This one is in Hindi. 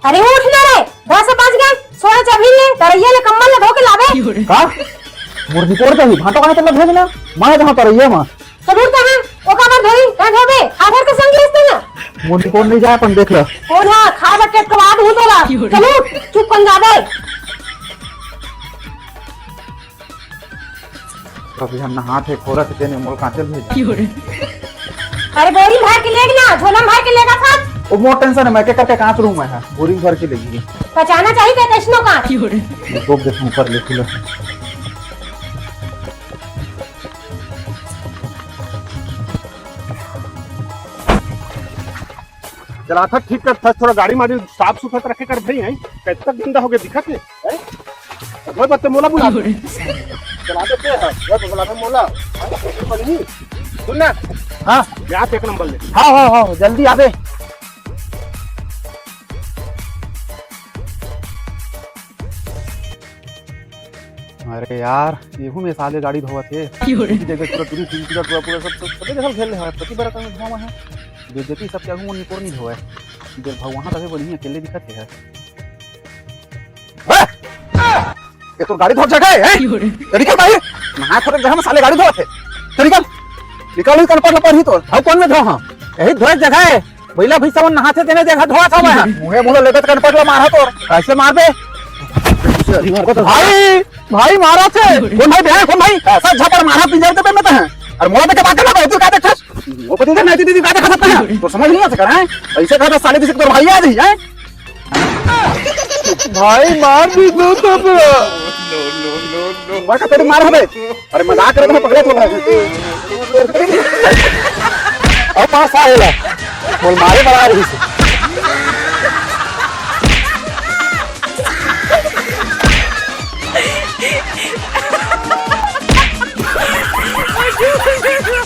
अरे उठ ना रे, 10 बज गए, सोना चाबी ले, तरैया ले कम्बल ले धो के लावे। का मुर्गी कोड़ दही भाटो काहे चल भेजना मां जहां पर ये मां जरूर तो है ओका बार धोई का धोबे आधार के संग लेते ना मुर्गी कोड़ नहीं जाए अपन देख ले और हां खा बटे के बाद हूं तोला चलो चुप बन जा दे। कभी हम नहा थे खोरा थे तेने मोल काचल भेज अरे बोरी भर के लेग ना झोलम भर के लेगा था ओ मोर टेंशन है मैं के करके कांच रूम में है बोरी भर के लेगी पहचाना चाहिए ते कैसनो का दो देखूं ऊपर ले किलो चला था ठीक कर था थोड़ा गाड़ी मारी साफ सुथरा रखे कर भाई है कैसे तक गंदा हो गया दिखा के हैं वो बत्ते मोला बुला चला देते हैं वो बुला के मोला पड़ी सुन ना हां यहाँ पे एक नंबर ले हां जल्दी आवे अरे यार येहू में साले गाड़ी धोवा थे जगह पूरा पूरी तीन पूरा सब जगह खेल है प्रति बार का धोवा है बेइज्जती सब क्या हूं निकोर नहीं धोवा है इधर भाव वहां तक बढ़िया अकेले दिखत है ये तो गाड़ी धो जगह है निकल भाई नहा थोड़े जगह में साले गाड़ी धोवा थे चल निकल निकल पर ही तो हाउ कौन में धो हां यही धोए जगह है बैला भी सब नहाते देने जगह धोवा था मैं मुंह मुंह लेकर कन पर मारा तो कैसे मार दे भाई मारा थे कौन भाई ऐसा झपड़ मारा पिंजर पे मत है और मोला पे बात करना तू का देखस वो पति नहीं दीदी का देखा सकता है तो समझ नहीं आ सका है ऐसे कहता साले दिस तो भाई आ रही है भाई मार भी दो तो नो का तेरे मार हबे अरे मजाक कर रहा पकड़े तो अब पास आएला बोल मारे बड़ा रही